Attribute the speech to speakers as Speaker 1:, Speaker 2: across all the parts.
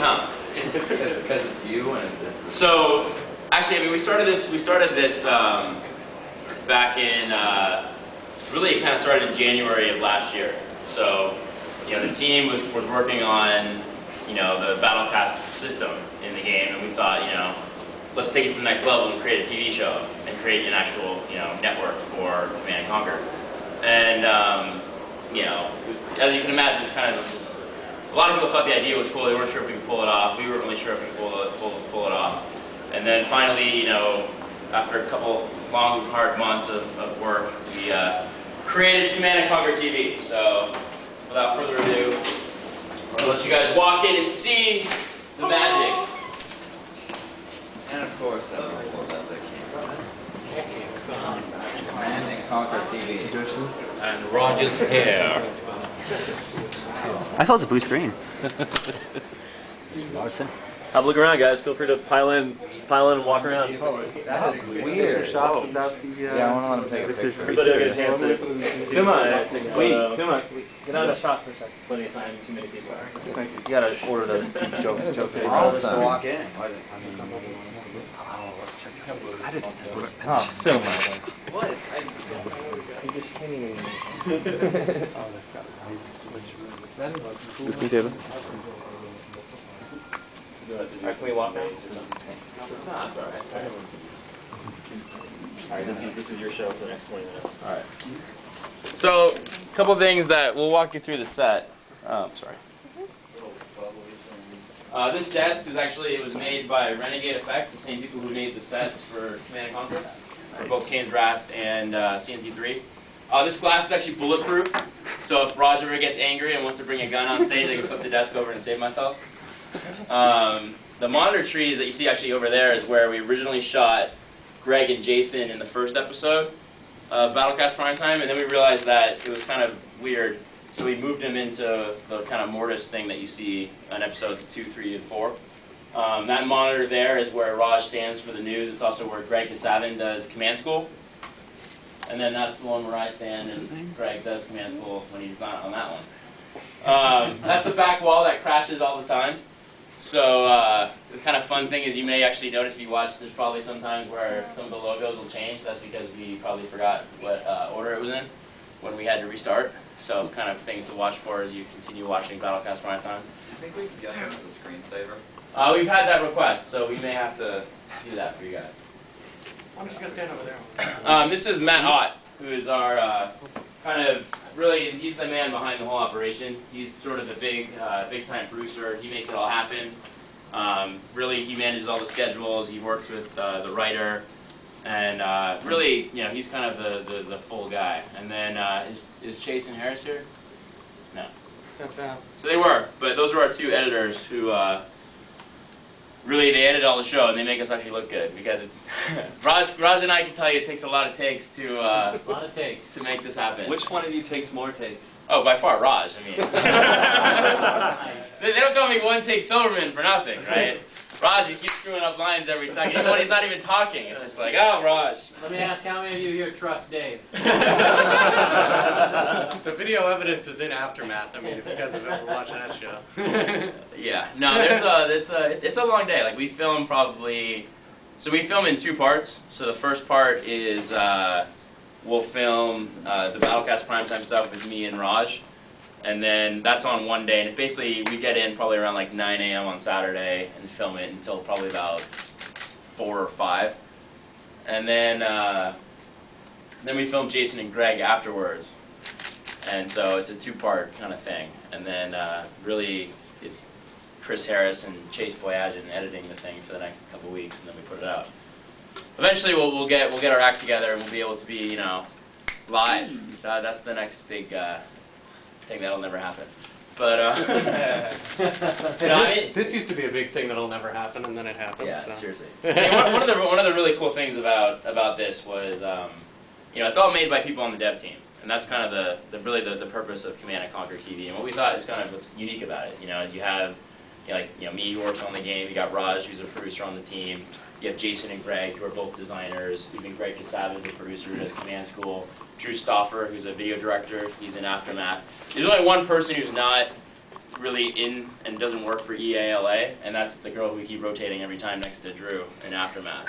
Speaker 1: huh?
Speaker 2: Because it's you and it's
Speaker 1: So, actually, I mean, we started this back in, really it kind of started in January of last year. So, you know, the team was working on, you know, the Battlecast system in the game, and we thought, you know, let's take it to the next level and create a TV show and create an actual, you know, network for Command & Conquer. And, you know, it was, as you can imagine, it's kind of just, a lot of people thought the idea was cool. They weren't sure if we could pull it off. We weren't really sure if we could pull it off. And then finally, you know, after a couple long, hard months of work, we created Command & Conquer TV. So, without further ado, I'll let you guys walk in and see the magic.
Speaker 2: And of course, that will close out the Command & Conquer TV.
Speaker 3: And Roger's hair.
Speaker 4: I thought it was a blue screen.
Speaker 5: Have a look around, guys. Feel free to pile in and walk around.
Speaker 2: That is weird. Yeah, I want to let him take a picture.
Speaker 5: Everybody will get a chance to... Come on. Get out of the shot for a second. Plenty of time. Too many people. You gotta order those TV show.
Speaker 2: Awesome. Walk in.
Speaker 4: Oh, let's check it out. I didn't know.
Speaker 5: Oh, Silverman.
Speaker 2: What?
Speaker 6: You just can't even...
Speaker 4: Excuse me, David.
Speaker 5: Alright, can we walk now? No, that's alright. Alright, this is your show for the next 20 minutes.
Speaker 1: Alright. So, a couple things that we'll walk you through the set. Sorry. This desk is actually, it was made by Renegade Effects, the same people who made the sets for Command & Conquer, for both Kane's Wrath and CNC3. This glass is actually bulletproof, so if Raj ever gets angry and wants to bring a gun on stage, I can flip the desk over and save myself. The monitor trees that you see actually over there is where we originally shot Greg and Jason in the first episode of Battlecast Primtime, and then we realized that it was kind of weird, so we moved them into the kind of mortise thing that you see on episodes 2, 3, and 4. That monitor there is where Raj stands for the news. It's also where Greg Kasavin does command school. And then that's the one where I stand and Greg does command school when he's not on that one. That's the back wall that crashes all the time. So the kind of fun thing is you may actually notice if you watch, there's probably some times where some of the logos will change. That's because we probably forgot what order it was in when we had to restart. So kind of things to watch for as you continue watching Battlecast Primtime.
Speaker 2: I think we can get rid of the screensaver.
Speaker 1: We've had that request, so we may have to do that for you guys.
Speaker 6: I'm just going to stand over there.
Speaker 1: This is Matt Ott, who is our kind of, really, he's the man behind the whole operation. He's sort of the big-time producer. He makes it all happen. Really, he manages all the schedules. He works with the writer. And really, you know, he's kind of the full guy. And then, is Chase and Harris here? No.
Speaker 6: Step down.
Speaker 1: So they were, but those are our two editors who really, they edit all the show and they make us actually look good because it's Raj and I can tell you it takes a lot of takes to to make this happen.
Speaker 5: Which one of you takes more takes?
Speaker 1: Oh, by far Raj. I mean, they don't call me one take Silverman for nothing, right? Raj, he keeps screwing up lines every second, even when he's not even talking. It's just like, oh, Raj.
Speaker 7: Let me ask, how many of you here trust Dave?
Speaker 6: The video evidence is in Aftermath. I mean, if you guys have ever watched that show.
Speaker 1: Yeah, no, it's a long day. Like we film probably, so we film in 2 parts. So the first part is we'll film the Battlecast Primetime stuff with me and Raj. And then that's on one day, and it's basically we get in probably around like 9 a.m. on Saturday and film it until probably about 4 or 5, and then we film Jason and Greg afterwards, and so it's a 2-part kind of thing. And then really it's Chris Harris and Chase Boyajian editing the thing for the next couple weeks, and then we put it out. Eventually we'll get our act together and we'll be able to be, you know, live. That's the next big thing that'll never happen. But
Speaker 6: This used to be a big thing that'll never happen, and then it happened.
Speaker 1: Yeah,
Speaker 6: so.
Speaker 1: seriously. one of the really cool things about this was, you know, it's all made by people on the dev team, and that's kind of the purpose of Command & Conquer TV. And what we thought is kind of what's unique about it. You know, you have me who works on the game. You got Raj, who's a producer on the team. You have Jason and Greg, who are both designers. Even Greg Kasavin is a producer who does Command School. Drew Stauffer, who's a video director. He's in Aftermath. There's only one person who's not really in and doesn't work for EALA, and that's the girl who we keep rotating every time next to Drew in Aftermath.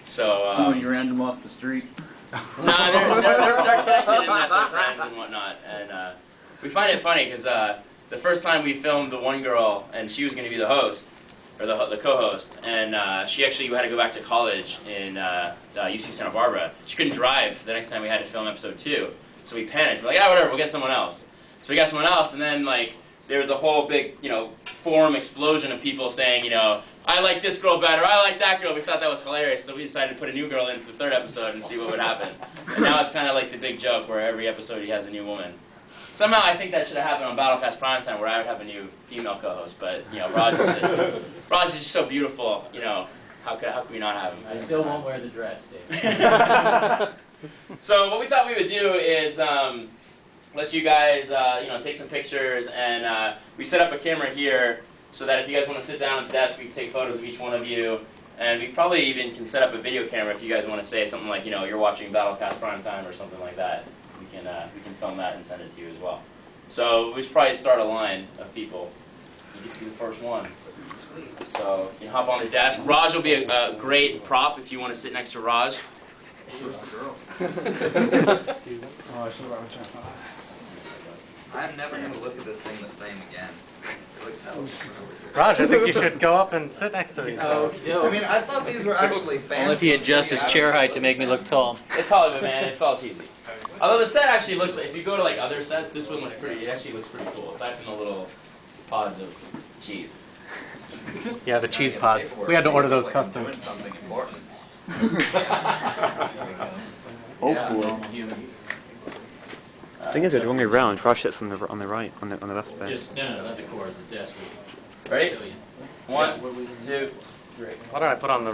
Speaker 1: So
Speaker 3: you ran them off the street.
Speaker 1: no, they're connected in that they're friends and whatnot, and we find it funny because the first time we filmed the one girl, and she was going to be the host, or the co-host, and she actually had to go back to college in UC Santa Barbara. She couldn't drive the next time we had to film episode 2, so we panicked. We're like, yeah, whatever, we'll get someone else. So we got someone else, and then like there was a whole big, forum explosion of people saying, I like this girl better, I like that girl. We thought that was hilarious, so we decided to put a new girl in for the 3rd episode and see what would happen. And now it's kind of like the big joke where every episode he has a new woman. Somehow I think that should have happened on Battlecast Primtime where I would have a new female co-host, but Raj is just so beautiful, how could we not have him?
Speaker 7: I still won't wear the dress, Dave.
Speaker 1: So what we thought we would do is let you guys take some pictures, and we set up a camera here so that if you guys want to sit down at the desk, we can take photos of each one of you, and we probably even can set up a video camera if you guys want to say something like, you're watching Battlecast Primtime or something like that. We can film that and send it to you as well. So we should probably start a line of people. You get to be the first one. So you can hop on the desk. Raj will be a great prop if you want to sit next to Raj.
Speaker 2: I'm never going to look at this thing the same again. It looks hell.
Speaker 6: Raj, I think you should go up and sit next to these.
Speaker 2: I mean, I thought these were actually fancy.
Speaker 5: Only if he adjusts his chair height to make me look tall.
Speaker 1: It's Hollywood, man. It's all cheesy. Although the set actually looks like, if you go to like other sets, this one looks pretty. It actually looks pretty cool, aside from the little pods of cheese.
Speaker 6: Yeah, the cheese pods. We had to order those custom.
Speaker 2: Something important.
Speaker 8: Hopefully. I think it's the wrong way around. Raj sits on the right, on the left there.
Speaker 7: Just, no, not the cords, the desk.
Speaker 1: Ready? 1, 2, 3.
Speaker 6: Why don't I put on the real